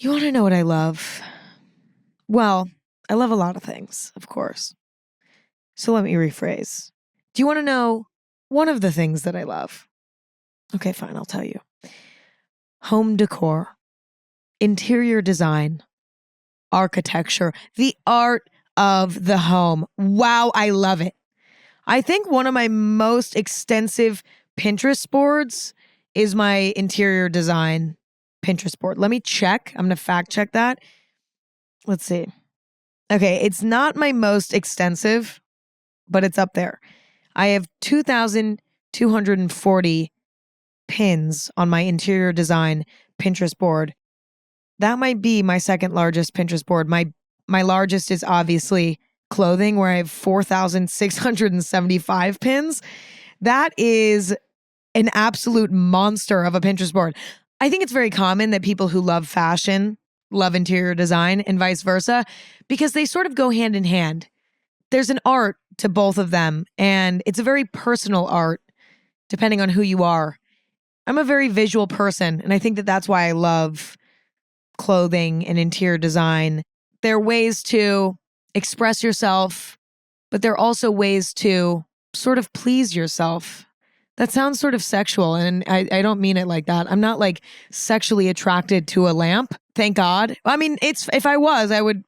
You want to know what I love? Well, I love a lot of things, of course. So let me rephrase. Do you want to know one of the things that I love? Okay, fine, I'll tell you. Home decor, interior design, architecture, the art of the home. Wow, I love it. I think one of my most extensive Pinterest boards is my interior design Pinterest board. Let me check. I'm going to fact check that. Let's see. Okay, it's not my most extensive, but it's up there. I have 2,240 pins on my interior design Pinterest board. That might be my second largest Pinterest board. My largest is obviously clothing, where I have 4,675 pins. That is an absolute monster of a Pinterest board. I think it's very common that people who love fashion love interior design and vice versa, because they sort of go hand in hand. There's an art to both of them, and it's a very personal art depending on who you are. I'm a very visual person, and I think that that's why I love clothing and interior design. There are ways to express yourself, but there are also ways to sort of please yourself. That sounds sort of sexual, and I don't mean it like that. I'm not like sexually attracted to a lamp, thank God. I mean, if I was, I would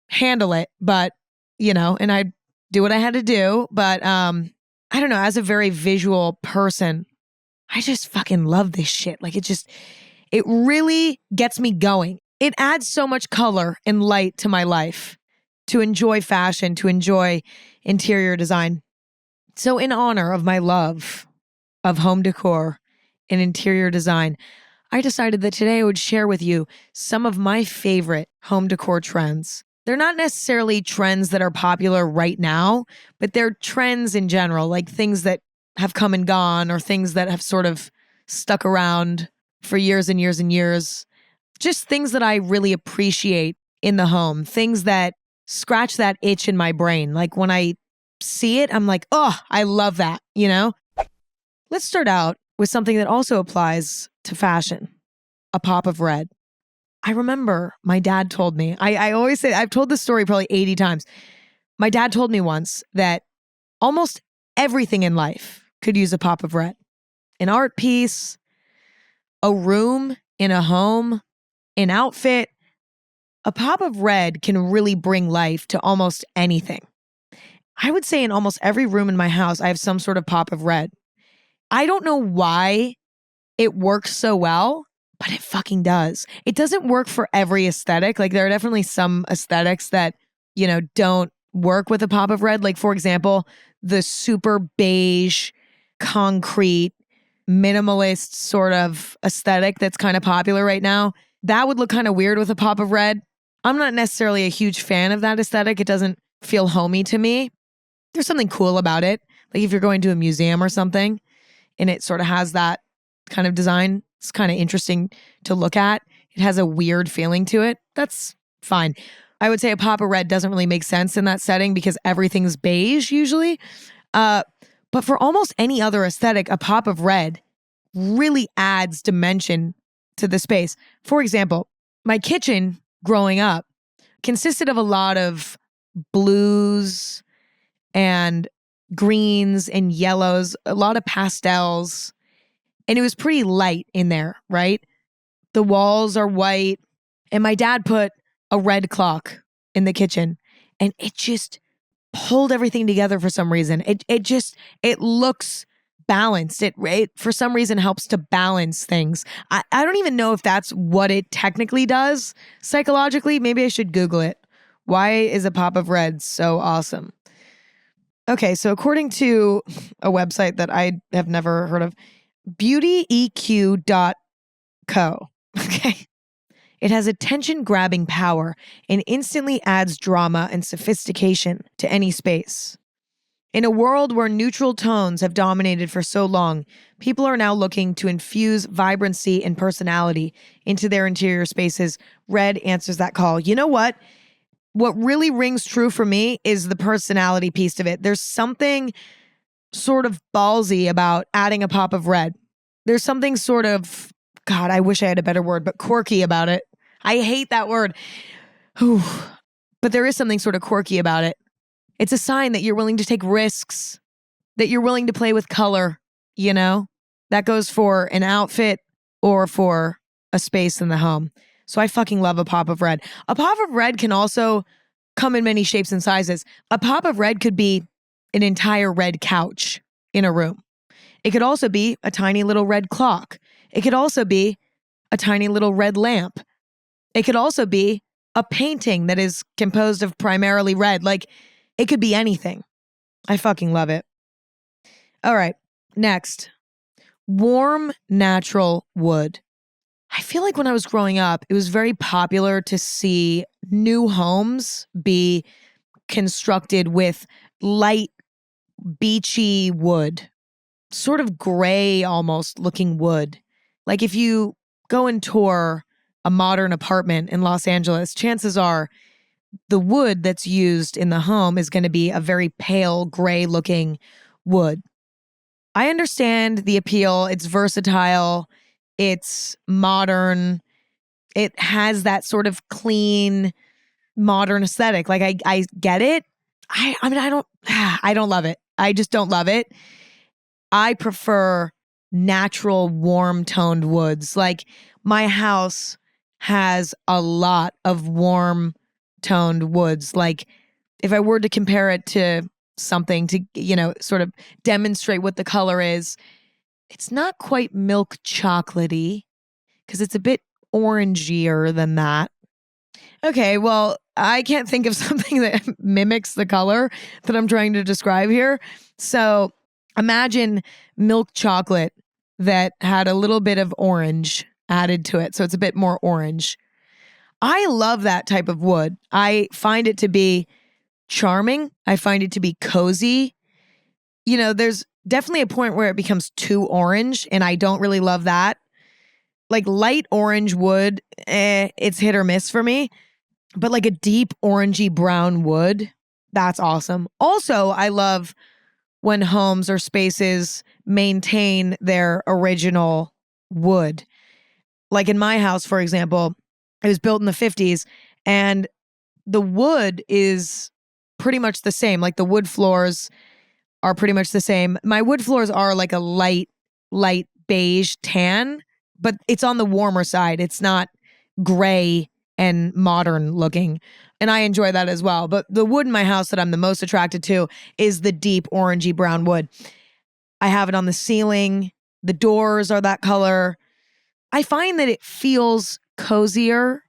handle it, but and I'd do what I had to do. But I don't know, as a very visual person, I just fucking love this shit. Like it really gets me going. It adds so much color and light to my life to enjoy fashion, to enjoy interior design. So in honor of my love of home decor and interior design, I decided that today I would share with you some of my favorite home decor trends. They're not necessarily trends that are popular right now, but they're trends in general, like things that have come and gone or things that have sort of stuck around for years and years and years. Just things that I really appreciate in the home, things that scratch that itch in my brain. Like when I see it, I'm like, oh, I love that, Let's start out with something that also applies to fashion, a pop of red. I remember my dad told me, I always say, I've told this story probably 80 times. My dad told me once that almost everything in life could use a pop of red. An art piece, a room in a home, an outfit. A pop of red can really bring life to almost anything. I would say in almost every room in my house, I have some sort of pop of red. I don't know why it works so well, but it fucking does. It doesn't work for every aesthetic. Like there are definitely some aesthetics that, don't work with a pop of red. Like for example, the super beige, concrete, minimalist sort of aesthetic that's kind of popular right now. That would look kind of weird with a pop of red. I'm not necessarily a huge fan of that aesthetic. It doesn't feel homey to me. There's something cool about it. Like if you're going to a museum or something and it sort of has that kind of design, it's kind of interesting to look at. It has a weird feeling to it. That's fine. I would say a pop of red doesn't really make sense in that setting because everything's beige usually. But for almost any other aesthetic, a pop of red really adds dimension to the space. For example, my kitchen growing up consisted of a lot of blues and greens and yellows, a lot of pastels. And it was pretty light in there, right? The walls are white. And my dad put a red clock in the kitchen and it just pulled everything together for some reason. It looks balanced. It for some reason helps to balance things. I don't even know if that's what it technically does psychologically. Maybe I should Google it. Why is a pop of red so awesome? Okay, so according to a website that I have never heard of, beautyeq.co. Okay. It has attention-grabbing power and instantly adds drama and sophistication to any space. In a world where neutral tones have dominated for so long, people are now looking to infuse vibrancy and personality into their interior spaces. Red answers that call. You know what? What really rings true for me is the personality piece of it. There's something sort of ballsy about adding a pop of red. There's something sort of, God, I wish I had a better word, but quirky about it. I hate that word. Whew. But there is something sort of quirky about it. It's a sign that you're willing to take risks, that you're willing to play with color, you know? That goes for an outfit or for a space in the home. So I fucking love a pop of red. A pop of red can also come in many shapes and sizes. A pop of red could be an entire red couch in a room. It could also be a tiny little red clock. It could also be a tiny little red lamp. It could also be a painting that is composed of primarily red. Like, it could be anything. I fucking love it. All right, next. Warm, natural wood. I feel like when I was growing up, it was very popular to see new homes be constructed with light, beachy wood, sort of gray almost looking wood. Like if you go and tour a modern apartment in Los Angeles, chances are the wood that's used in the home is going to be a very pale gray looking wood. I understand the appeal. It's versatile. It's modern. It has that sort of clean, modern aesthetic. Like I get it. I mean, I don't love it. I just don't love it. I prefer natural, warm toned woods. Like my house has a lot of warm toned woods. Like if I were to compare it to something to, sort of demonstrate what the color is, it's not quite milk chocolatey because it's a bit orangier than that. Okay, well, I can't think of something that mimics the color that I'm trying to describe here. So imagine milk chocolate that had a little bit of orange added to it. So it's a bit more orange. I love that type of wood. I find it to be charming. I find it to be cozy. There's definitely a point where it becomes too orange, and I don't really love that. Like light orange wood, it's hit or miss for me. But like a deep orangey brown wood, that's awesome. Also, I love when homes or spaces maintain their original wood. Like in my house, for example, it was built in the 50s and the wood is pretty much the same. Like the wood floors are pretty much the same. My wood floors are like a light beige tan, but it's on the warmer side. It's not gray and modern looking. And I enjoy that as well. But the wood in my house that I'm the most attracted to is the deep orangey brown wood. I have it on the ceiling. The doors are that color. I find that it feels cozier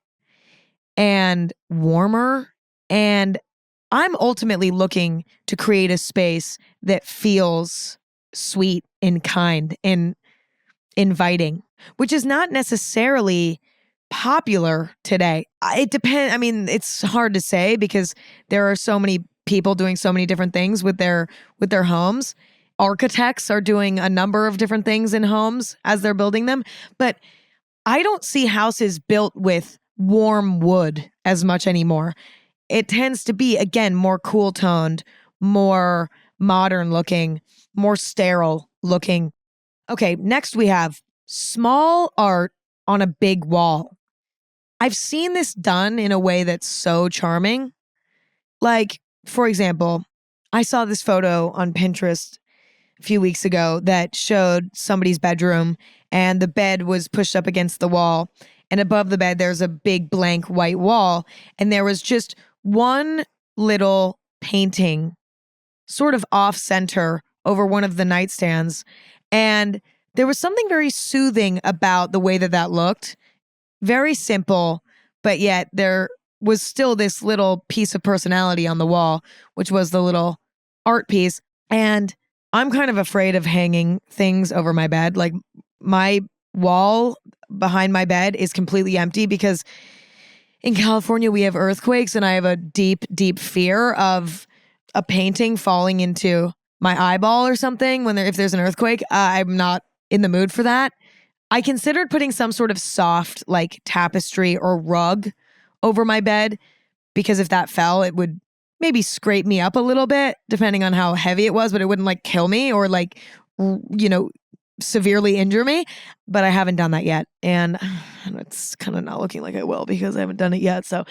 and warmer. And I'm ultimately looking to create a space that feels sweet and kind and inviting, which is not necessarily popular today. It depends. I mean, it's hard to say because there are so many people doing so many different things with their homes. Architects are doing a number of different things in homes as they're building them, but I don't see houses built with warm wood as much anymore. It tends to be, again, more cool toned, more modern looking, more sterile looking. Okay, next we have small art on a big wall. I've seen this done in a way that's so charming. Like, for example, I saw this photo on Pinterest a few weeks ago that showed somebody's bedroom and the bed was pushed up against the wall. And above the bed, there's a big blank white wall. And there was just one little painting sort of off center over one of the nightstands. And there was something very soothing about the way that looked. Very simple, but yet there was still this little piece of personality on the wall, which was the little art piece. And I'm kind of afraid of hanging things over my bed. Like my wall behind my bed is completely empty because in California we have earthquakes and I have a deep, deep fear of a painting falling into my eyeball or something if there's an earthquake. I'm not in the mood for that. I considered putting some sort of soft like tapestry or rug over my bed because if that fell, it would maybe scrape me up a little bit depending on how heavy it was, but it wouldn't like kill me or like, severely injure me, but I haven't done that yet. And it's kind of not looking like I will because I haven't done it yet. So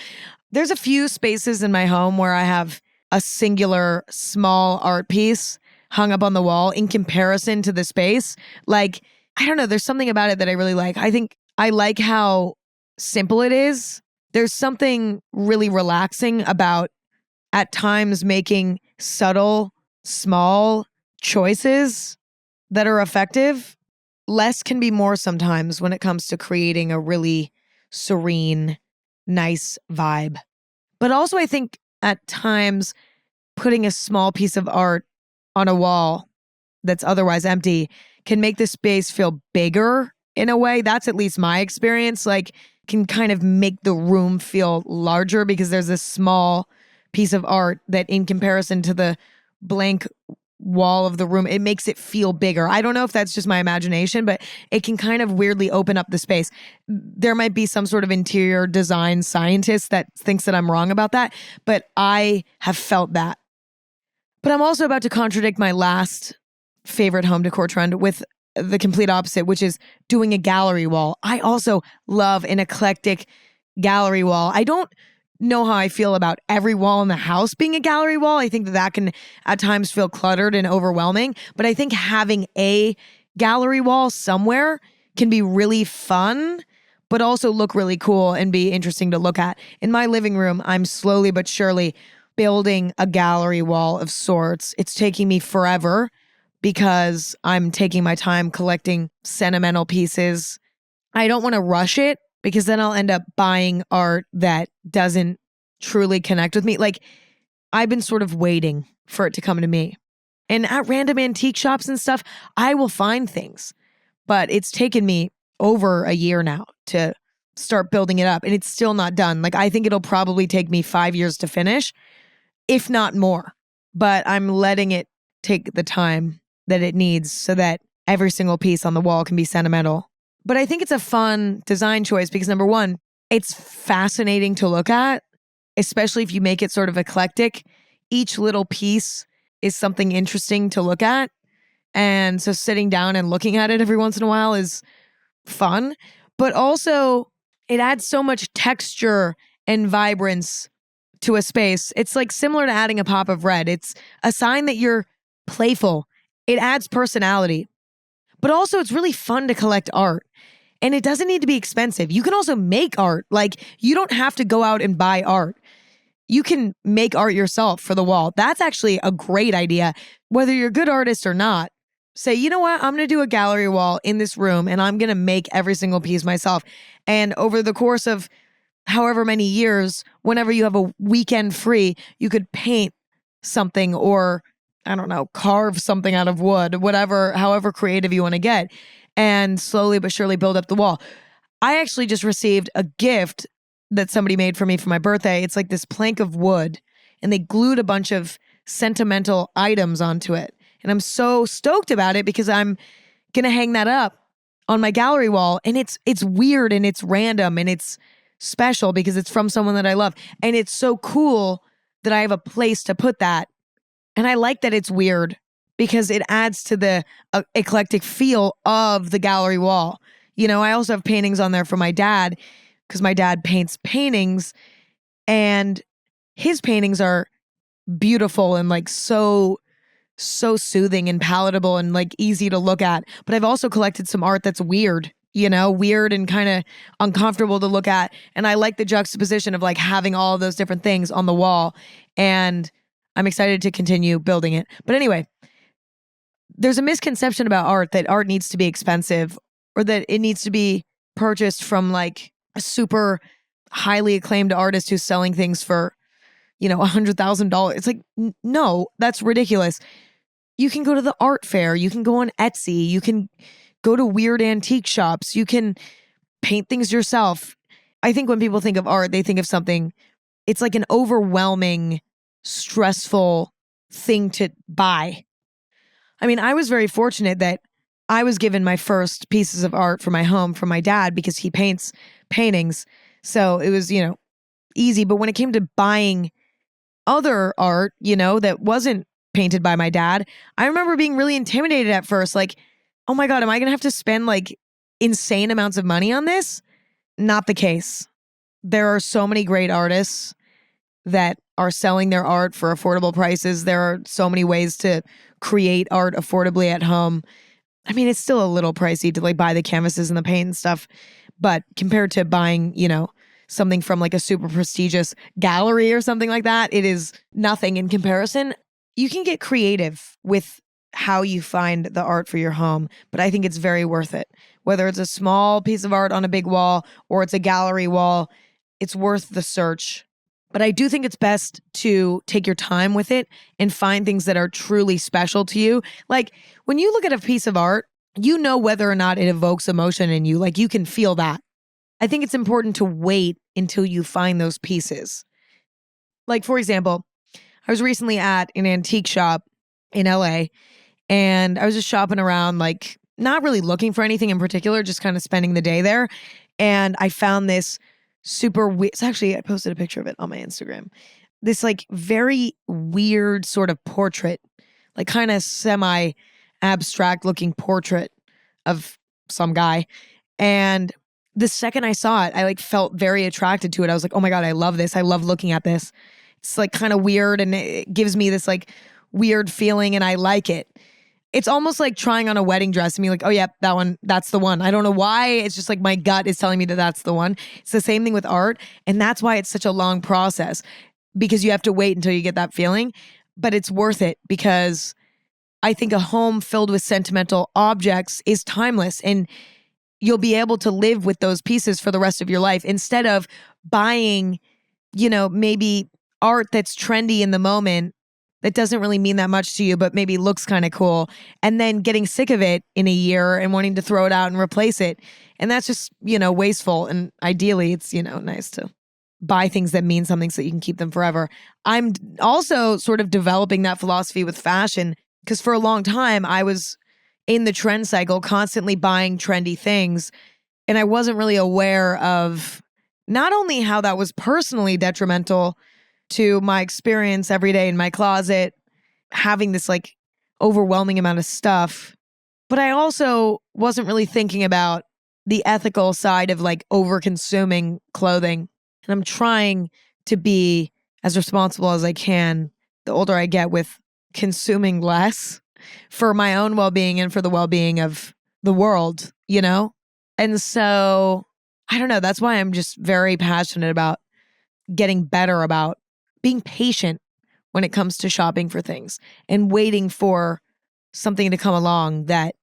there's a few spaces in my home where I have a singular small art piece hung up on the wall in comparison to the space. Like, I don't know, there's something about it that I really like. I think I like how simple it is. There's something really relaxing about at times making subtle, small choices that are effective. Less can be more sometimes when it comes to creating a really serene, nice vibe. But also, I think at times putting a small piece of art on a wall that's otherwise empty can make the space feel bigger in a way. That's at least my experience. Like, can kind of make the room feel larger because there's this small piece of art that, in comparison to the blank wall of the room, it makes it feel bigger. I don't know if that's just my imagination, but it can kind of weirdly open up the space. There might be some sort of interior design scientist that thinks that I'm wrong about that, but I have felt that. But I'm also about to contradict my last favorite home decor trend with the complete opposite, which is doing a gallery wall. I also love an eclectic gallery wall. I don't know how I feel about every wall in the house being a gallery wall. I think that can at times feel cluttered and overwhelming, but I think having a gallery wall somewhere can be really fun, but also look really cool and be interesting to look at. In my living room, I'm slowly but surely building a gallery wall of sorts. It's taking me forever because I'm taking my time collecting sentimental pieces. I don't want to rush it because then I'll end up buying art that doesn't truly connect with me. Like, I've been sort of waiting for it to come to me. And at random antique shops and stuff, I will find things. But it's taken me over a year now to start building it up, and it's still not done. Like, I think it'll probably take me 5 years to finish, if not more. But I'm letting it take the time that it needs so that every single piece on the wall can be sentimental. But I think it's a fun design choice because, number one, it's fascinating to look at, especially if you make it sort of eclectic. Each little piece is something interesting to look at. And so sitting down and looking at it every once in a while is fun. But also, it adds so much texture and vibrance to a space. It's like similar to adding a pop of red. It's a sign that you're playful. It adds personality. But also, it's really fun to collect art. And it doesn't need to be expensive. You can also make art. Like, you don't have to go out and buy art. You can make art yourself for the wall. That's actually a great idea. Whether you're a good artist or not, say, you know what? I'm going to do a gallery wall in this room and I'm going to make every single piece myself. And over the course of however many years, whenever you have a weekend free, you could paint something or, I don't know, carve something out of wood, whatever, however creative you want to get, and slowly but surely build up the wall. I actually just received a gift that somebody made for me for my birthday. It's like this plank of wood, and they glued a bunch of sentimental items onto it. And I'm so stoked about it because I'm going to hang that up on my gallery wall. And it's weird and it's random and it's special because it's from someone that I love. And it's so cool that I have a place to put that. And I like that it's weird because it adds to the eclectic feel of the gallery wall. You know, I also have paintings on there for my dad because my dad paints paintings, and his paintings are beautiful and like so soothing and palatable and like easy to look at. But I've also collected some art that's weird, you know, weird and kind of uncomfortable to look at. And I like the juxtaposition of like having all of those different things on the wall. And I'm excited to continue building it. But anyway, there's a misconception about art that art needs to be expensive or that it needs to be purchased from like a super highly acclaimed artist who's selling things for, you know, $100,000. It's like, no, that's ridiculous. You can go to the art fair. You can go on Etsy. You can go to weird antique shops. You can paint things yourself. I think when people think of art, they think of something, it's like an overwhelming, stressful thing to buy. I mean, I was very fortunate that I was given my first pieces of art for my home from my dad because he paints paintings. So it was, you know, easy. But when it came to buying other art, you know, that wasn't painted by my dad, I remember being really intimidated at first. Like, oh my God, am I going to have to spend like insane amounts of money on this? Not the case. There are so many great artists that are selling their art for affordable prices. There are so many ways to create art affordably at home. I mean, it's still a little pricey to like buy the canvases and the paint and stuff, but compared to buying, something from like a super prestigious gallery or something like that, it is nothing in comparison. You can get creative with how you find the art for your home, but I think it's very worth it. Whether it's a small piece of art on a big wall or it's a gallery wall, it's worth the search. But I do think it's best to take your time with it and find things that are truly special to you. Like when you look at a piece of art, you know whether or not it evokes emotion in you. Like you can feel that. I think it's important to wait until you find those pieces. Like, for example, I was recently at an antique shop in LA and I was just shopping around, like not really looking for anything in particular, just kind of spending the day there. And I found this super weird. Actually, I posted a picture of it on my Instagram. This like very weird sort of portrait, like kind of semi abstract looking portrait of some guy. And the second I saw it, I like felt very attracted to it. I was like, oh my God, I love this. I love looking at this. It's like kind of weird and it gives me this like weird feeling and I like it. It's almost like trying on a wedding dress and being like, oh yeah, that one, that's the one. I don't know why. It's just like my gut is telling me that that's the one. It's the same thing with art. And that's why it's such a long process because you have to wait until you get that feeling. But it's worth it because I think a home filled with sentimental objects is timeless and you'll be able to live with those pieces for the rest of your life instead of buying, maybe art that's trendy in the moment that doesn't really mean that much to you, but maybe looks kind of cool, and then getting sick of it in a year and wanting to throw it out and replace it. And that's just, wasteful. And ideally, it's, nice to buy things that mean something so that you can keep them forever. I'm also sort of developing that philosophy with fashion because for a long time, I was in the trend cycle, constantly buying trendy things. And I wasn't really aware of not only how that was personally detrimental to my experience every day in my closet, having this like overwhelming amount of stuff, but I also wasn't really thinking about the ethical side of like over consuming clothing. And I'm trying to be as responsible as I can the older I get with consuming less for my own well-being and for the well-being of the world, And so, I don't know, that's why I'm just very passionate about getting better about being patient when it comes to shopping for things and waiting for something to come along that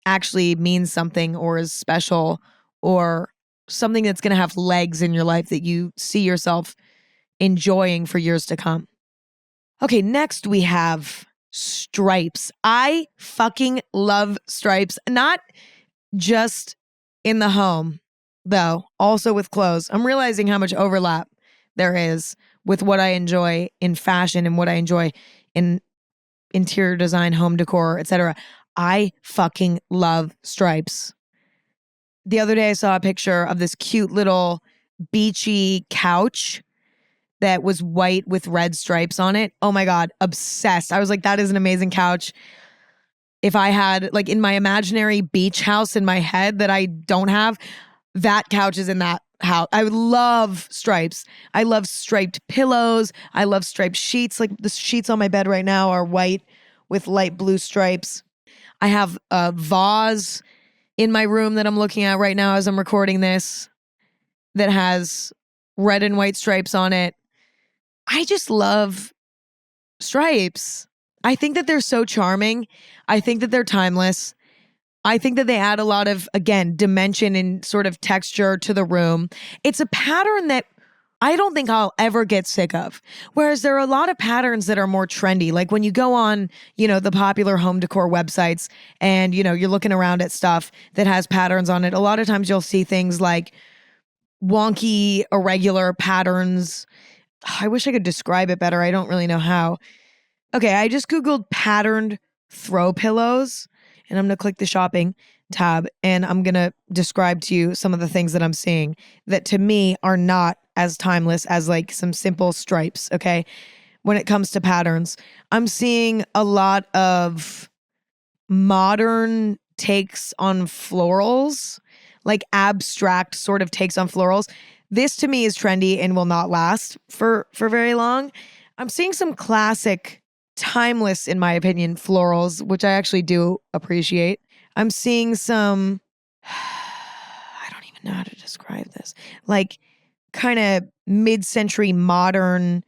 actually means something or is special or something that's going to have legs in your life that you see yourself enjoying for years to come. Okay, next we have stripes. I fucking love stripes. Not just in the home, though, also with clothes. I'm realizing how much overlap there is with what I enjoy in fashion and what I enjoy in interior design, home decor, etc. I fucking love stripes. The other day I saw a picture of this cute little beachy couch that was white with red stripes on it. Oh my God, obsessed. I was like, that is an amazing couch. If I had like in my imaginary beach house in my head that I don't have, that couch is in that house. I would love stripes. I love striped pillows. I love striped sheets. Like the sheets on my bed right now are white with light blue stripes. I have a vase in my room that I'm looking at right now as I'm recording this that has red and white stripes on it. I just love stripes. I think that they're so charming. I think that they're timeless. I think that they add a lot of, again, dimension and sort of texture to the room. It's a pattern that I don't think I'll ever get sick of. Whereas there are a lot of patterns that are more trendy. Like when you go on, the popular home decor websites and, you're looking around at stuff that has patterns on it. A lot of times you'll see things like wonky, irregular patterns. I wish I could describe it better. I don't really know how. Okay, I just Googled patterned throw pillows and I'm going to click the shopping tab and I'm going to describe to you some of the things that I'm seeing that to me are not as timeless as like some simple stripes, okay? When it comes to patterns, I'm seeing a lot of modern takes on florals, like abstract sort of takes on florals. This to me is trendy and will not last for very long. I'm seeing some classic, timeless, in my opinion, florals, which I actually do appreciate. I'm seeing some, I don't even know how to describe this, like kind of mid-century modern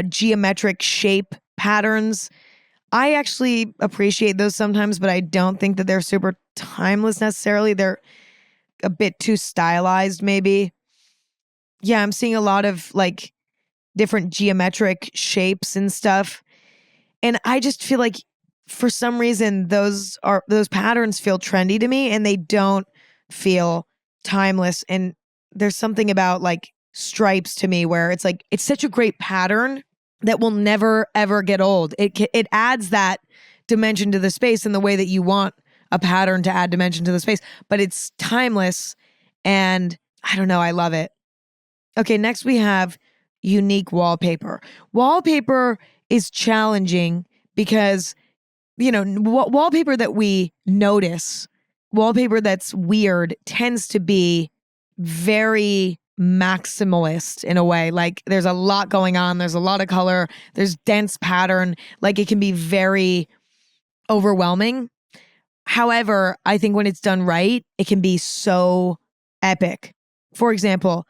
geometric shape patterns. I actually appreciate those sometimes, but I don't think that they're super timeless necessarily. They're a bit too stylized, maybe. Yeah, I'm seeing a lot of like different geometric shapes and stuff. And I just feel like for some reason those patterns feel trendy to me and they don't feel timeless. And there's something about like stripes to me where it's like it's such a great pattern that will never ever get old. It adds that dimension to the space in the way that you want a pattern to add dimension to the space, but it's timeless and I don't know, I love it. Okay, next we have unique wallpaper. Wallpaper is challenging because, wallpaper that we notice, wallpaper that's weird tends to be very maximalist in a way. Like there's a lot going on, there's a lot of color, there's dense pattern, like it can be very overwhelming. However, I think when it's done right, it can be so epic. For example,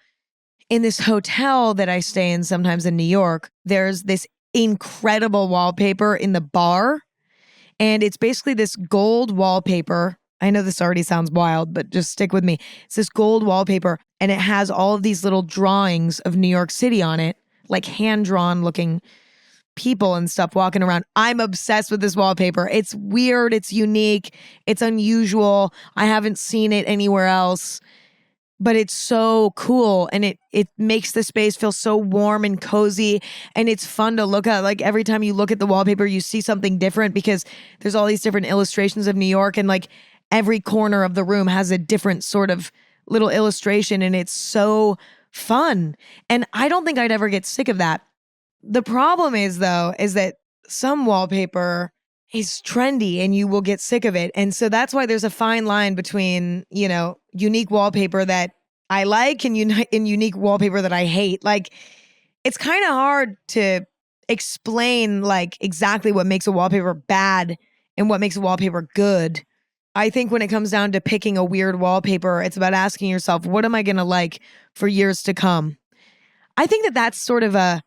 in this hotel that I stay in sometimes in New York, there's this incredible wallpaper in the bar. And it's basically this gold wallpaper. I know this already sounds wild, but just stick with me. It's this gold wallpaper and it has all of these little drawings of New York City on it, like hand-drawn looking people and stuff walking around. I'm obsessed with this wallpaper. It's weird, it's unique, it's unusual. I haven't seen it anywhere else. But it's so cool and it makes the space feel so warm and cozy and it's fun to look at. Like every time you look at the wallpaper, you see something different because there's all these different illustrations of New York and like every corner of the room has a different sort of little illustration and it's so fun. And I don't think I'd ever get sick of that. The problem is though, is that some wallpaper is trendy and you will get sick of it. And so that's why there's a fine line between, unique wallpaper that I like and unique wallpaper that I hate. Like it's kind of hard to explain like exactly what makes a wallpaper bad and what makes a wallpaper good. I think when it comes down to picking a weird wallpaper, it's about asking yourself, what am I going to like for years to come? I think that that's sort of a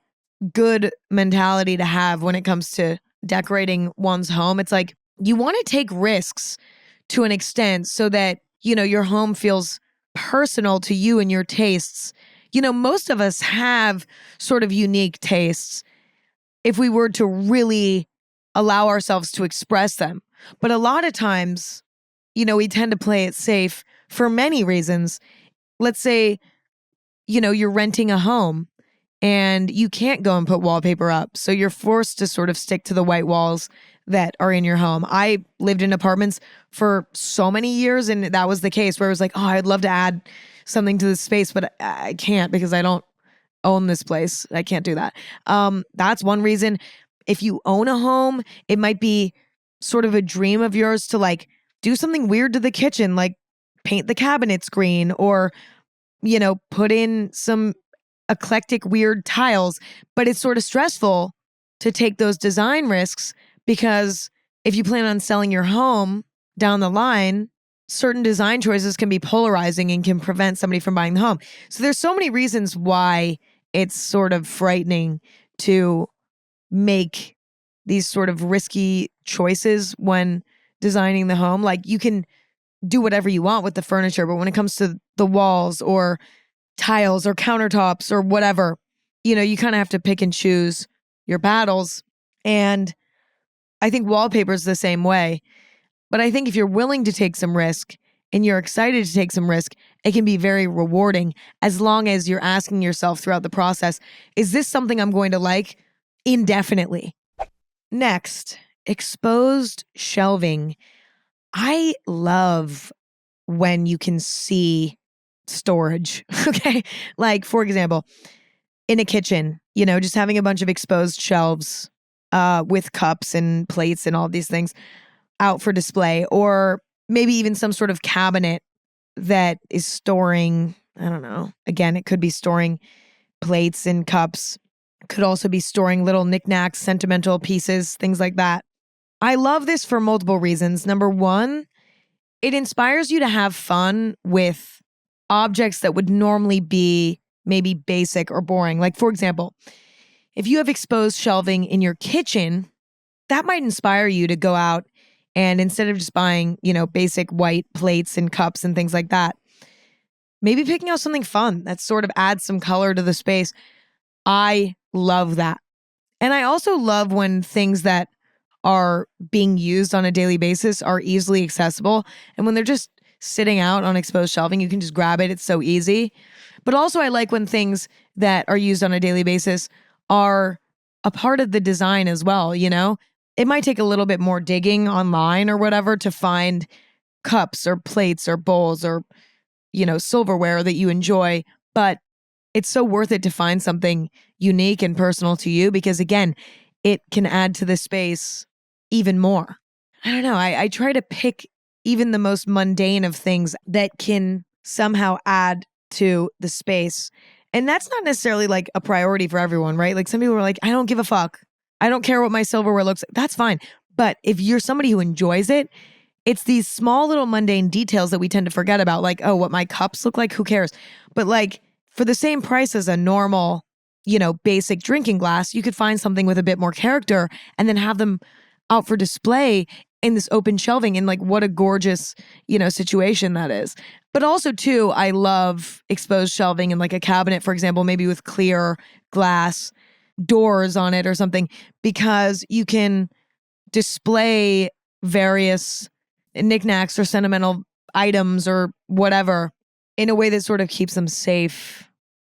good mentality to have when it comes to decorating one's home. It's like you want to take risks to an extent so that, your home feels personal to you and your tastes. Most of us have sort of unique tastes if we were to really allow ourselves to express them. But a lot of times, we tend to play it safe for many reasons. Let's say, you're renting a home and you can't go and put wallpaper up. So you're forced to sort of stick to the white walls that are in your home. I lived in apartments for so many years and that was the case where it was like, oh, I'd love to add something to this space, but I can't because I don't own this place. I can't do that. That's one reason. If you own a home, it might be sort of a dream of yours to like do something weird to the kitchen, like paint the cabinets green or, put in some eclectic weird tiles, but it's sort of stressful to take those design risks because if you plan on selling your home down the line, certain design choices can be polarizing and can prevent somebody from buying the home. So there's so many reasons why it's sort of frightening to make these sort of risky choices when designing the home. Like you can do whatever you want with the furniture, but when it comes to the walls or tiles or countertops or whatever, you kind of have to pick and choose your battles. And I think wallpaper is the same way. But I think if you're willing to take some risk and you're excited to take some risk, it can be very rewarding as long as you're asking yourself throughout the process, is this something I'm going to like indefinitely? Next, exposed shelving. I love when you can see storage, okay? Like, for example, in a kitchen, just having a bunch of exposed shelves with cups and plates and all these things out for display, or maybe even some sort of cabinet that is storing, I don't know. Again, it could be storing plates and cups. Could also be storing little knickknacks, sentimental pieces, things like that. I love this for multiple reasons. Number one, it inspires you to have fun with objects that would normally be maybe basic or boring. Like, for example, if you have exposed shelving in your kitchen, that might inspire you to go out and instead of just buying, basic white plates and cups and things like that, maybe picking out something fun that sort of adds some color to the space. I love that. And I also love when things that are being used on a daily basis are easily accessible. And when they're just sitting out on exposed shelving, you can just grab it. It's so easy. But also, I like when things that are used on a daily basis are a part of the design as well. It might take a little bit more digging online or whatever to find cups or plates or bowls or, silverware that you enjoy. But it's so worth it to find something unique and personal to you because, again, it can add to the space even more. I don't know. I try to pick even the most mundane of things that can somehow add to the space. And that's not necessarily like a priority for everyone, right? Like some people are like, I don't give a fuck. I don't care what my silverware looks like. That's fine. But if you're somebody who enjoys it, it's these small little mundane details that we tend to forget about. Like, oh, what my cups look like, who cares? But like for the same price as a normal, basic drinking glass, you could find something with a bit more character and then have them out for display in this open shelving. And like, what a gorgeous, situation that is. But also too, I love exposed shelving in like a cabinet, for example, maybe with clear glass doors on it or something, because you can display various knickknacks or sentimental items or whatever in a way that sort of keeps them safe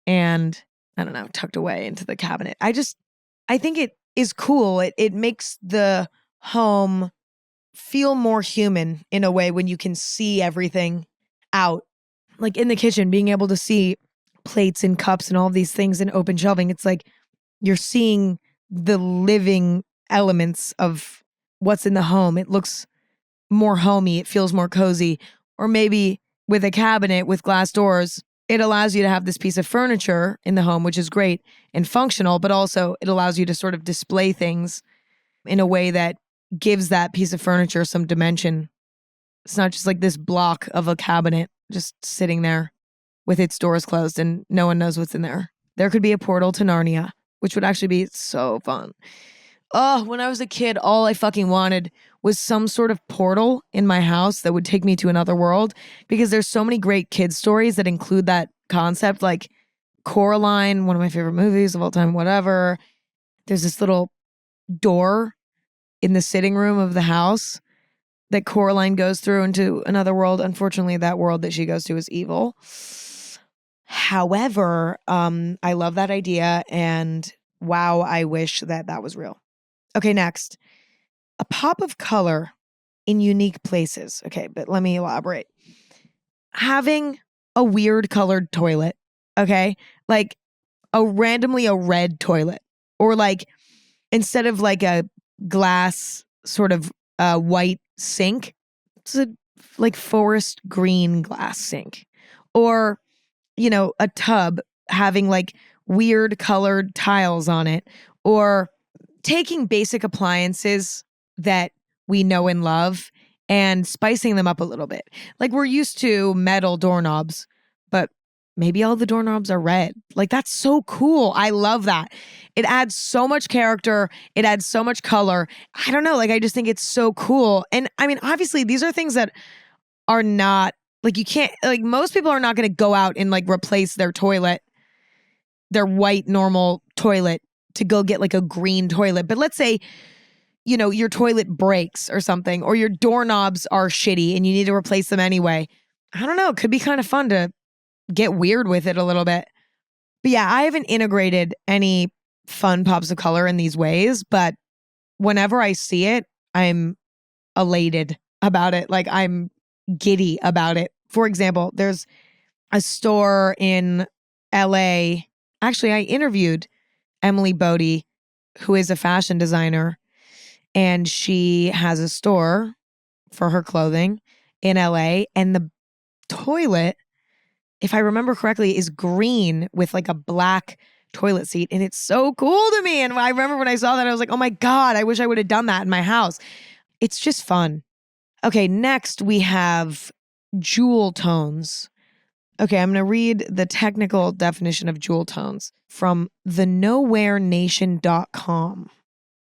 and, I don't know, tucked away into the cabinet. I think it is cool. It makes the home feel more human in a way when you can see everything out. Like in the kitchen, being able to see plates and cups and all of these things in open shelving, it's like you're seeing the living elements of what's in the home. It looks more homey. It feels more cozy. Or maybe with a cabinet with glass doors, it allows you to have this piece of furniture in the home, which is great and functional, but also it allows you to sort of display things in a way that gives that piece of furniture some dimension. It's not just like this block of a cabinet just sitting there with its doors closed and no one knows what's in there. There could be a portal to Narnia, which would actually be so fun. Oh, when I was a kid, all I fucking wanted was some sort of portal in my house that would take me to another world because there's so many great kid stories that include that concept, like Coraline, one of my favorite movies of all time, whatever. There's this little door in the sitting room of the house that Coraline goes through into another world. Unfortunately, that world that she goes to is evil. However, I love that idea and wow, I wish that that was real. Okay, next. A pop of color in unique places. Okay, but let me elaborate. Having a weird colored toilet, okay? Like randomly a red toilet. Or like instead of like a glass sort of white sink, it's a like forest green glass sink. Or, a tub having like weird colored tiles on it. Or taking basic appliances that we know and love and spicing them up a little bit. Like we're used to metal doorknobs, but maybe all the doorknobs are red. Like that's so cool. I love that. It adds so much character. It adds so much color. I don't know. Like I just think it's so cool. And I mean, obviously these are things that are not like you can't, like most people are not going to go out and like replace their toilet, their white normal toilet to go get like a green toilet. But let's say, your toilet breaks or something, or your doorknobs are shitty and you need to replace them anyway. I don't know. It could be kind of fun to get weird with it a little bit. But yeah, I haven't integrated any fun pops of color in these ways, but whenever I see it, I'm elated about it. Like I'm giddy about it. For example, there's a store in LA. Actually, I interviewed Emily Bodie, who is a fashion designer, and she has a store for her clothing. in LA, and the toilet, if I remember correctly, is green with like a black toilet seat. And it's so cool to me. And I remember when I saw that, I was like, oh my God, I wish I would have done that in my house. It's just fun. Okay, next we have jewel tones. Okay, I'm going to read the technical definition of jewel tones from thenowherenation.com.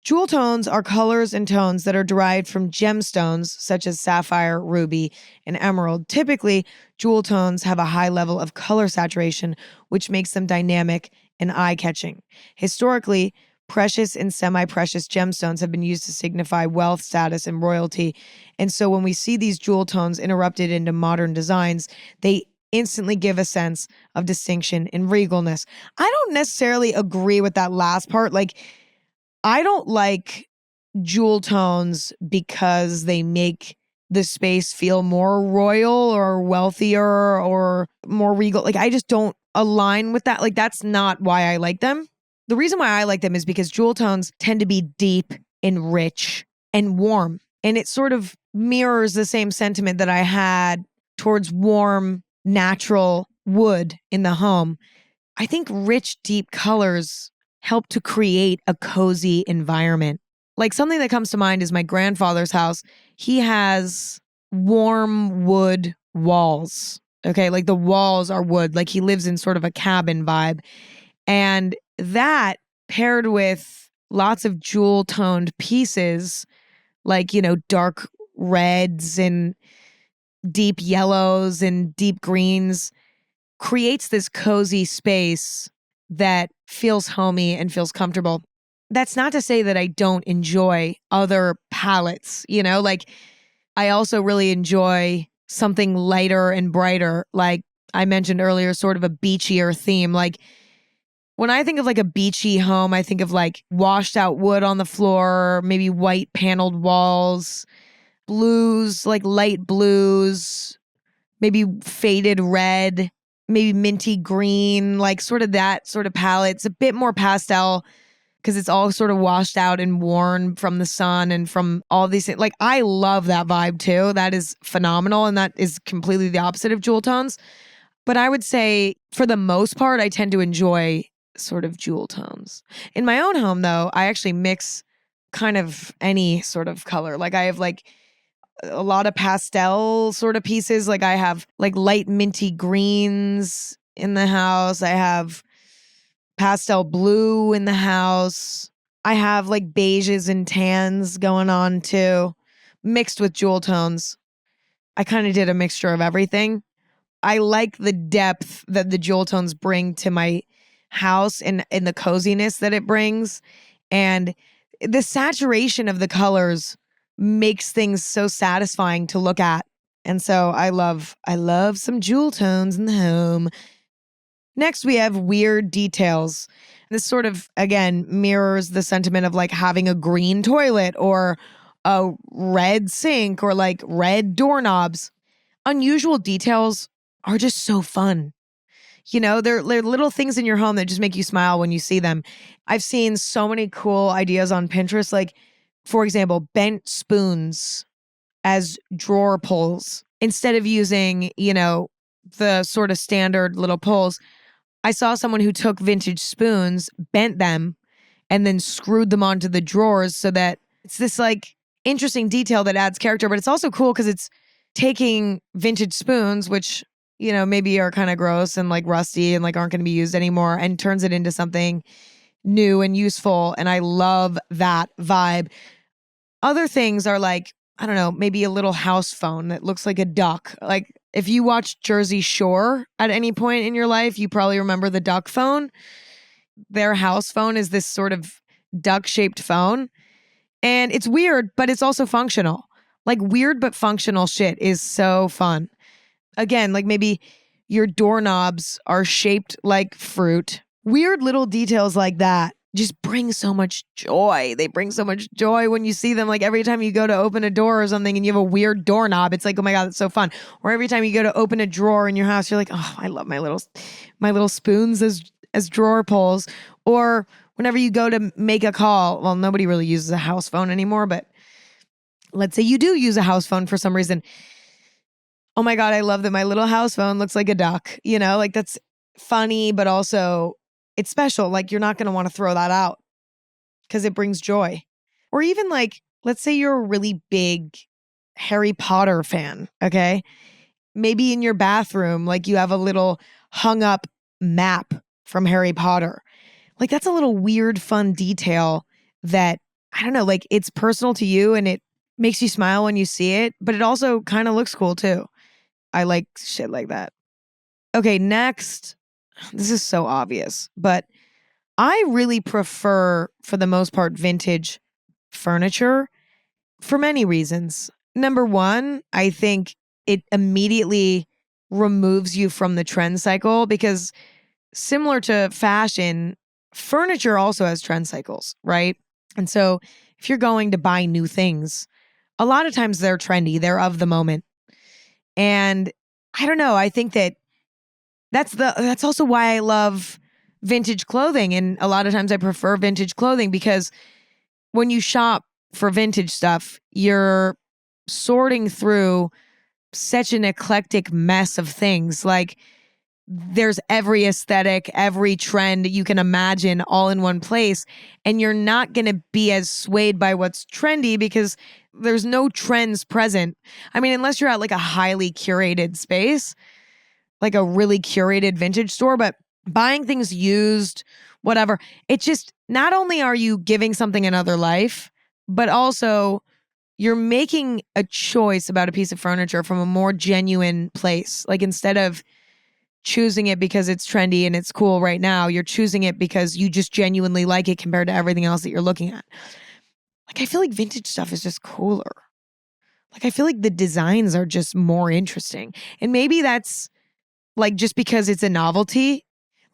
Jewel tones are colors and tones that are derived from gemstones such as sapphire, ruby, and emerald. Typically, jewel tones have a high level of color saturation, which makes them dynamic and eye-catching. Historically, precious and semi-precious gemstones have been used to signify wealth, status, and royalty. And so when we see these jewel tones interrupted into modern designs, they instantly give a sense of distinction and regalness. I don't necessarily agree with that last part. Like, I don't like jewel tones because they make the space feel more royal or wealthier or more regal. Like, I just don't align with that. Like, that's not why I like them. The reason why I like them is because jewel tones tend to be deep and rich and warm. And it sort of mirrors the same sentiment that I had towards warm, natural wood in the home. I think rich, deep colors help to create a cozy environment. Like, something that comes to mind is my grandfather's house. He has warm wood walls. Okay, like the walls are wood. Like, he lives in sort of a cabin vibe. And that paired with lots of jewel toned pieces, like, dark reds and deep yellows and deep greens, creates this cozy space that feels homey and feels comfortable. That's not to say that I don't enjoy other palettes, like I also really enjoy something lighter and brighter. Like I mentioned earlier, sort of a beachier theme. Like when I think of like a beachy home, I think of like washed out wood on the floor, maybe white paneled walls, blues, like light blues, maybe faded red, maybe minty green, like sort of that sort of palette. It's a bit more pastel because it's all sort of washed out and worn from the sun and from all these things. Like, I love that vibe too. That is phenomenal. And that is completely the opposite of jewel tones. But I would say for the most part, I tend to enjoy sort of jewel tones. In my own home though, I actually mix kind of any sort of color. Like I have like a lot of pastel sort of pieces. Like I have like light minty greens in the house. I have pastel blue in the house. I have like beiges and tans going on too, mixed with jewel tones. I kind of did a mixture of everything. I like the depth that the jewel tones bring to my house and the coziness that it brings. And the saturation of the colors makes things so satisfying to look at. And so I love some jewel tones in the home. Next, we have weird details. This sort of, again, mirrors the sentiment of like having a green toilet or a red sink or like red doorknobs. Unusual details are just so fun. They're little things in your home that just make you smile when you see them. I've seen so many cool ideas on Pinterest. Like, for example, bent spoons as drawer pulls. Instead of using, the sort of standard little pulls, I saw someone who took vintage spoons, bent them, and then screwed them onto the drawers so that it's this like interesting detail that adds character. But it's also cool because it's taking vintage spoons, which maybe are kind of gross and like rusty and like aren't going to be used anymore, and turns it into something new and useful. And I love that vibe. Other things are like, I don't know, maybe a little house phone that looks like a duck. Like if you watch Jersey Shore at any point in your life, you probably remember the duck phone. Their house phone is this sort of duck-shaped phone. And it's weird, but it's also functional. Like weird but functional shit is so fun. Again, like maybe your doorknobs are shaped like fruit. Weird little details like that just bring so much joy. They bring so much joy when you see them. Like every time you go to open a door or something and you have a weird doorknob, it's like, oh my God, that's so fun. Or every time you go to open a drawer in your house, you're like, oh, I love my little spoons as drawer pulls. Or whenever you go to make a call, well, nobody really uses a house phone anymore, but let's say you do use a house phone for some reason. Oh my God, I love that my little house phone looks like a duck. You know, like that's funny, but also it's special. Like you're not going to want to throw that out because it brings joy. Or even like, let's say you're a really big Harry Potter fan, okay? Maybe in your bathroom, like you have a little hung up map from Harry Potter. Like that's a little weird, fun detail that I don't know, like it's personal to you and it makes you smile when you see it, but it also kind of looks cool too. I like shit like that. Okay, next. This is so obvious, but I really prefer, for the most part, vintage furniture for many reasons. Number one, I think it immediately removes you from the trend cycle because similar to fashion, furniture also has trend cycles, right? And so if you're going to buy new things, a lot of times they're trendy, they're of the moment. And I don't know, I think that that's also why I love vintage clothing. And a lot of times I prefer vintage clothing because when you shop for vintage stuff, you're sorting through such an eclectic mess of things. Like there's every aesthetic, every trend you can imagine all in one place. And you're not going to be as swayed by what's trendy because there's no trends present. I mean, unless you're at like a highly curated space, like a really curated vintage store, but buying things used, whatever, it just, not only are you giving something another life, but also you're making a choice about a piece of furniture from a more genuine place. Like instead of choosing it because it's trendy and it's cool right now, you're choosing it because you just genuinely like it compared to everything else that you're looking at. Like I feel like vintage stuff is just cooler. Like I feel like the designs are just more interesting. And maybe that's like just because it's a novelty.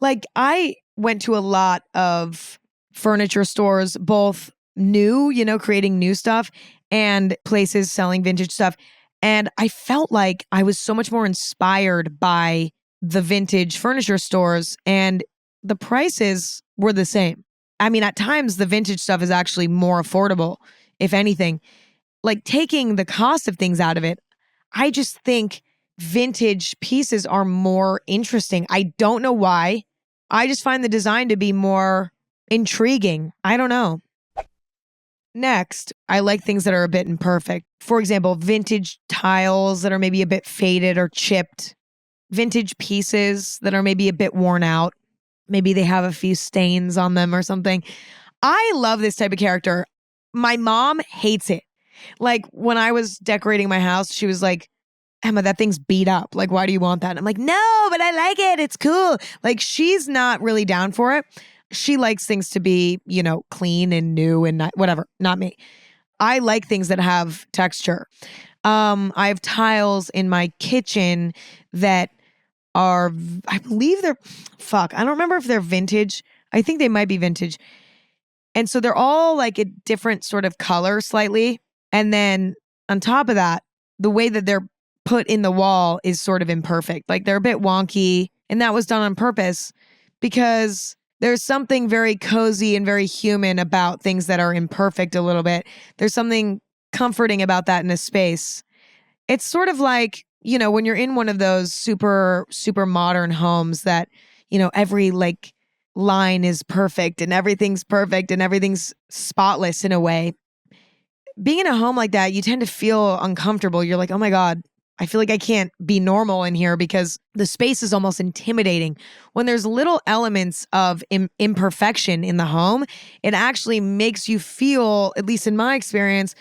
Like I went to a lot of furniture stores, both new, you know, creating new stuff and places selling vintage stuff. And I felt like I was so much more inspired by the vintage furniture stores and the prices were the same. I mean, at times the vintage stuff is actually more affordable, if anything. Like taking the cost of things out of it, I just think vintage pieces are more interesting. I don't know why. I just find the design to be more intriguing. I don't know. Next, I like things that are a bit imperfect. For example, vintage tiles that are maybe a bit faded or chipped, vintage pieces that are maybe a bit worn out. Maybe they have a few stains on them or something. I love this type of character. My mom hates it. Like when I was decorating my house, she was like, Emma, that thing's beat up. Like, why do you want that? And I'm like, no, but I like it. It's cool. Like, she's not really down for it. She likes things to be, you know, clean and new and not, whatever. Not me. I like things that have texture. I have tiles in my kitchen that are, I believe they're, fuck, I don't remember if they're vintage. I think they might be vintage. And so they're all like a different sort of color slightly. And then on top of that, the way that they're put in the wall is sort of imperfect. Like they're a bit wonky. And that was done on purpose because there's something very cozy and very human about things that are imperfect a little bit. There's something comforting about that in a space. It's sort of like, you know, when you're in one of those super, super modern homes that, you know, every like line is perfect and everything's spotless in a way. Being in a home like that, you tend to feel uncomfortable. You're like, oh my God, I feel like I can't be normal in here because the space is almost intimidating. When there's little elements of imperfection in the home, it actually makes you feel, at least in my experience,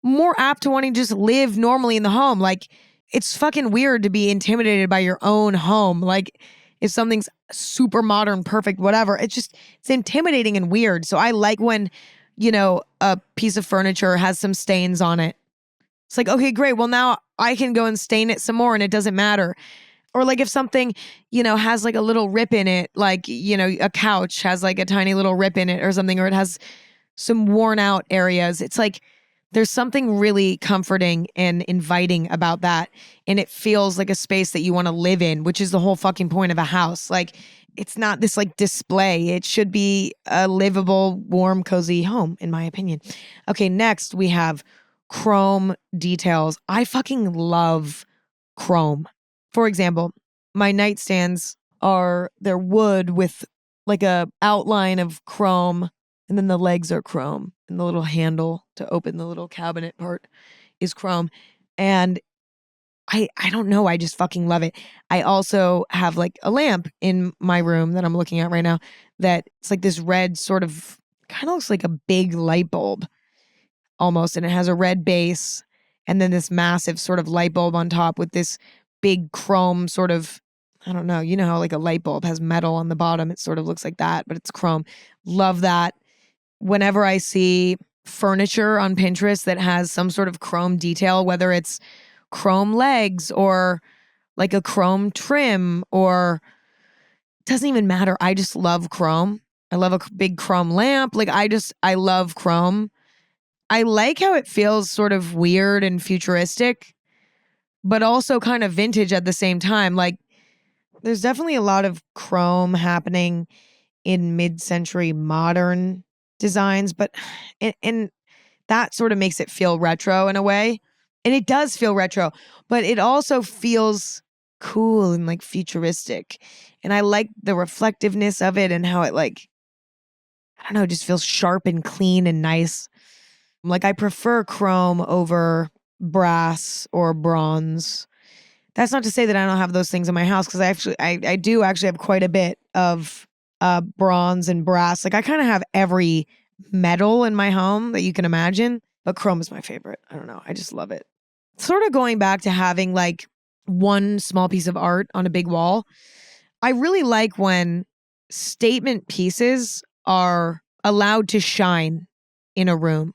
more apt to wanting to just live normally in the home. Like it's fucking weird to be intimidated by your own home. Like if something's super modern, perfect, whatever, it's intimidating and weird. So I like when, you know, a piece of furniture has some stains on it. It's like, okay, great. Well, now I can go and stain it some more and it doesn't matter. Or like if something, you know, has like a little rip in it, like, you know, a couch has like a tiny little rip in it or something, or it has some worn out areas. It's like there's something really comforting and inviting about that. And it feels like a space that you want to live in, which is the whole fucking point of a house. Like it's not this like display. It should be a livable, warm, cozy home, in my opinion. Okay, next we have chrome details. I fucking love chrome. For example, my nightstands they're wood with like a outline of chrome, and then the legs are chrome, and the little handle to open the little cabinet part is chrome. And I don't know, I just fucking love it. I also have like a lamp in my room that I'm looking at right now that it's like this red sort of kind of looks like a big light bulb almost, and it has a red base and then this massive sort of light bulb on top with this big chrome sort of, I don't know, you know how like a light bulb has metal on the bottom, it sort of looks like that, but it's chrome. Love that. Whenever I see furniture on Pinterest that has some sort of chrome detail, whether it's chrome legs or like a chrome trim, or it doesn't even matter. I just love chrome. I love a big chrome lamp. Like I love chrome. I like how it feels sort of weird and futuristic, but also kind of vintage at the same time. Like there's definitely a lot of chrome happening in mid-century modern designs, but and that sort of makes it feel retro in a way. And it does feel retro, but it also feels cool and like futuristic. And I like the reflectiveness of it and how it like, I don't know, just feels sharp and clean and nice. Like I prefer chrome over brass or bronze. That's not to say that I don't have those things in my house, because I do actually have quite a bit of bronze and brass. Like I kind of have every metal in my home that you can imagine, but chrome is my favorite. I don't know. I just love it. Sort of going back to having like one small piece of art on a big wall. I really like when statement pieces are allowed to shine in a room.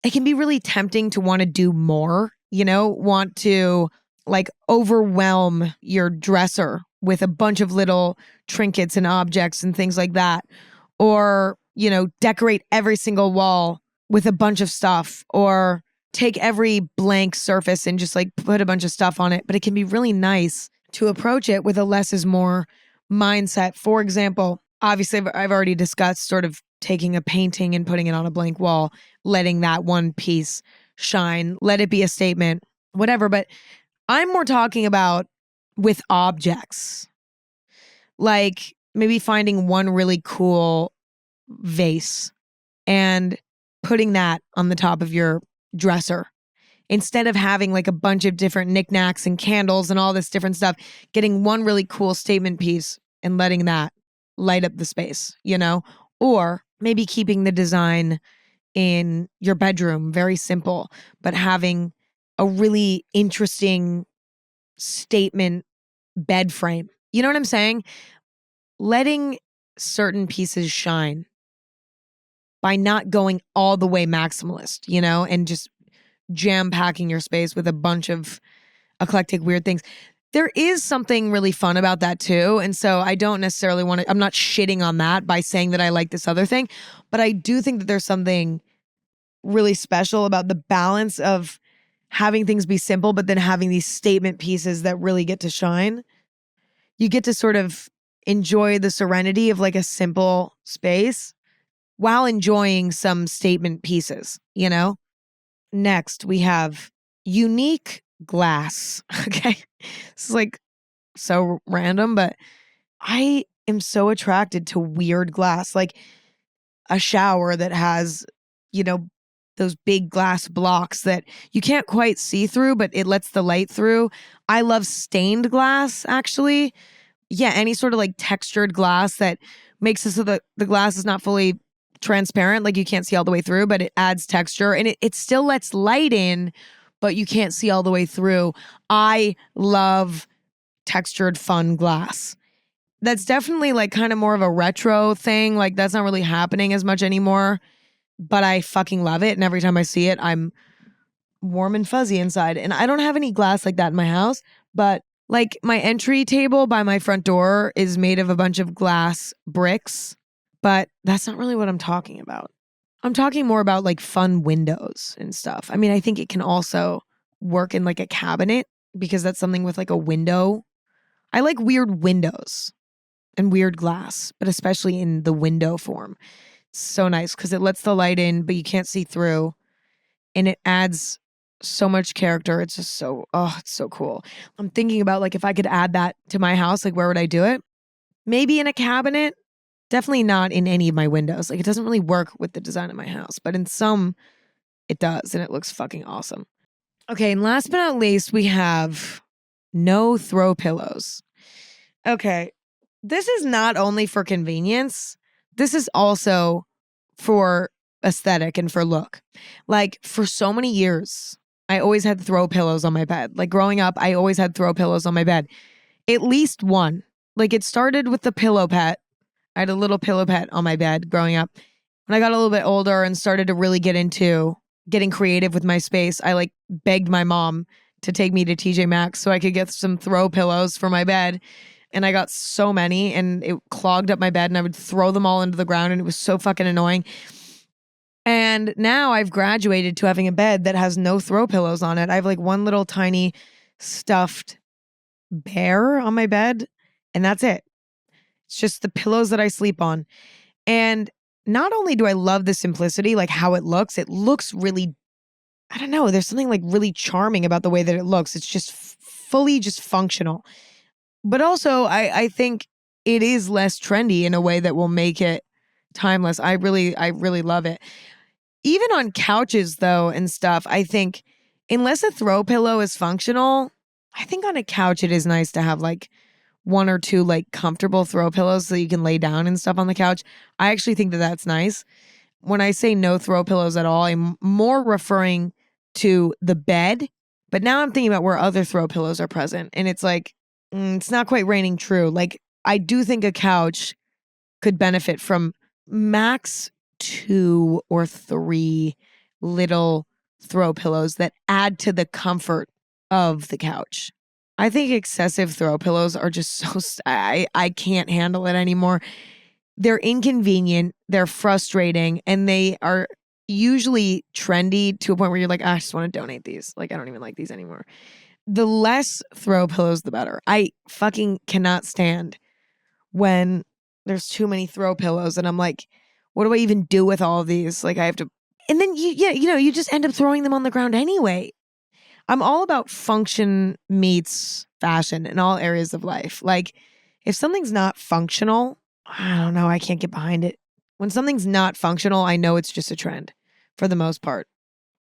It can be really tempting to want to do more, want to like overwhelm your dresser with a bunch of little trinkets and objects and things like that. Or, decorate every single wall with a bunch of stuff, or take every blank surface and just like put a bunch of stuff on it. But it can be really nice to approach it with a less is more mindset. For example, obviously I've already discussed sort of taking a painting and putting it on a blank wall, letting that one piece shine, let it be a statement, whatever. But I'm more talking about with objects, like maybe finding one really cool vase and putting that on the top of your dresser. Instead of having like a bunch of different knickknacks and candles and all this different stuff, getting one really cool statement piece and letting that light up the space, Or maybe keeping the design in your bedroom, very simple, but having a really interesting statement bed frame. You know what I'm saying? Letting certain pieces shine by not going all the way maximalist, and just jam packing your space with a bunch of eclectic weird things. There is something really fun about that too. And so I don't necessarily want to, I'm not shitting on that by saying that I like this other thing, but I do think that there's something really special about the balance of having things be simple, but then having these statement pieces that really get to shine. You get to sort of enjoy the serenity of like a simple space while enjoying some statement pieces, Next, we have unique glass. Okay. This is like so random, but I am so attracted to weird glass, like a shower that has, those big glass blocks that you can't quite see through, but it lets the light through. I love stained glass, actually. Yeah, any sort of like textured glass that makes it so that the glass is not fully transparent, like you can't see all the way through, but it adds texture and it still lets light in, but you can't see all the way through. I love textured fun glass. That's definitely like kind of more of a retro thing. Like that's not really happening as much anymore, but I fucking love it. And every time I see it, I'm warm and fuzzy inside. And I don't have any glass like that in my house, but like my entry table by my front door is made of a bunch of glass bricks, but that's not really what I'm talking about. I'm talking more about like fun windows and stuff. I mean, I think it can also work in like a cabinet because that's something with like a window. I like weird windows and weird glass, but especially in the window form. It's so nice because it lets the light in, but you can't see through. And it adds so much character. It's just it's so cool. I'm thinking about like if I could add that to my house, like where would I do it? Maybe in a cabinet. Definitely not in any of my windows. Like it doesn't really work with the design of my house, but in some it does, and it looks fucking awesome. Okay, and last but not least, we have no throw pillows. Okay, this is not only for convenience, this is also for aesthetic and for look. Like for so many years, I always had throw pillows on my bed. Like growing up, I always had throw pillows on my bed. At least one. Like it started with the pillow pet. I had a little pillow pet on my bed growing up. When I got a little bit older and started to really get into getting creative with my space, I like begged my mom to take me to TJ Maxx so I could get some throw pillows for my bed. And I got so many and it clogged up my bed and I would throw them all into the ground and it was so fucking annoying. And now I've graduated to having a bed that has no throw pillows on it. I have like one little tiny stuffed bear on my bed and that's it. It's just the pillows that I sleep on. And not only do I love the simplicity, like how it looks really, I don't know, there's something like really charming about the way that it looks. It's just fully just functional. But also, I think it is less trendy in a way that will make it timeless. I really love it. Even on couches, though, and stuff, I think unless a throw pillow is functional, I think on a couch it is nice to have like one or two like comfortable throw pillows so you can lay down and stuff on the couch. I actually think that that's nice. When I say no throw pillows at all, I'm more referring to the bed. But now I'm thinking about where other throw pillows are present. And it's like, it's not quite reigning true. Like, I do think a couch could benefit from max 2 or 3 little throw pillows that add to the comfort of the couch. I think excessive throw pillows are just I can't handle it anymore. They're inconvenient, they're frustrating, and they are usually trendy to a point where you're like, I just want to donate these. Like, I don't even like these anymore. The less throw pillows, the better. I fucking cannot stand when there's too many throw pillows and I'm like, what do I even do with all of these? Like I have to, and then you just end up throwing them on the ground anyway. I'm all about function meets fashion in all areas of life. Like if something's not functional, I don't know, I can't get behind it. When something's not functional, I know it's just a trend for the most part.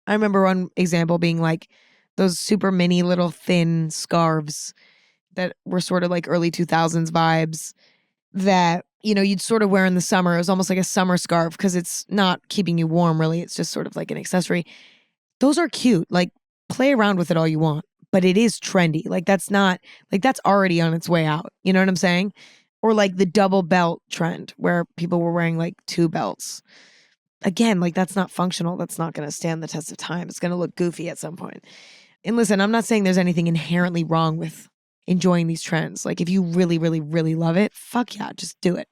I remember one example being like those super mini little thin scarves that were sort of like early 2000s vibes that, you'd sort of wear in the summer. It was almost like a summer scarf because it's not keeping you warm really. It's just sort of like an accessory. Those are cute. Like play around with it all you want, but it is trendy. Like that's already on its way out. You know what I'm saying? Or like the double belt trend where people were wearing like 2 belts. Again, like that's not functional. That's not going to stand the test of time. It's going to look goofy at some point. And listen, I'm not saying there's anything inherently wrong with enjoying these trends. Like if you really, really, really love it, fuck yeah, just do it,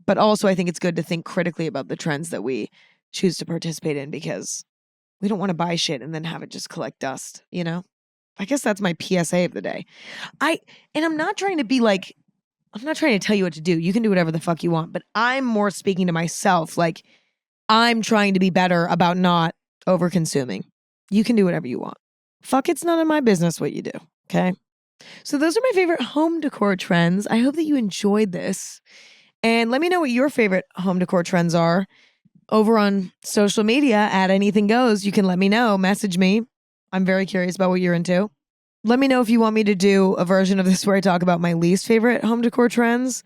But also I think it's good to think critically about the trends that we choose to participate in because we don't want to buy shit and then have it just collect dust, I guess that's my PSA of the day. I'm not trying to be like, I'm not trying to tell you what to do. You can do whatever the fuck you want, but I'm more speaking to myself. Like I'm trying to be better about not over consuming. You can do whatever you want. Fuck, it's none of my business what you do. Okay. So those are my favorite home decor trends. I hope that you enjoyed this. And let me know what your favorite home decor trends are over on social media at Anything Goes. You can let me know. Message me. I'm very curious about what you're into. Let me know if you want me to do a version of this where I talk about my least favorite home decor trends.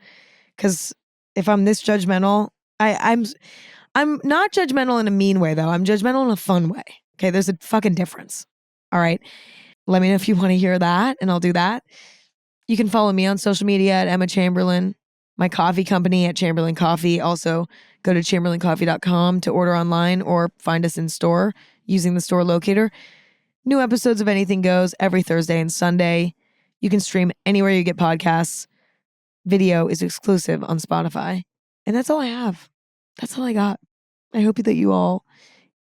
Because if I'm this judgmental, I'm not judgmental in a mean way, though. I'm judgmental in a fun way. Okay, there's a fucking difference. All right. Let me know if you want to hear that, and I'll do that. You can follow me on social media at Emma Chamberlain, my coffee company at Chamberlain Coffee. Also, go to chamberlaincoffee.com to order online or find us in store using the store locator. New episodes of Anything Goes every Thursday and Sunday. You can stream anywhere you get podcasts. Video is exclusive on Spotify. And that's all I have. That's all I got. I hope that you all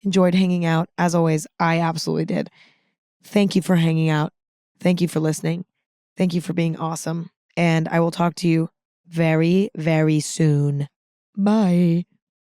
enjoyed hanging out. As always, I absolutely did. Thank you for hanging out. Thank you for listening. Thank you for being awesome. And I will talk to you very, very soon. Bye.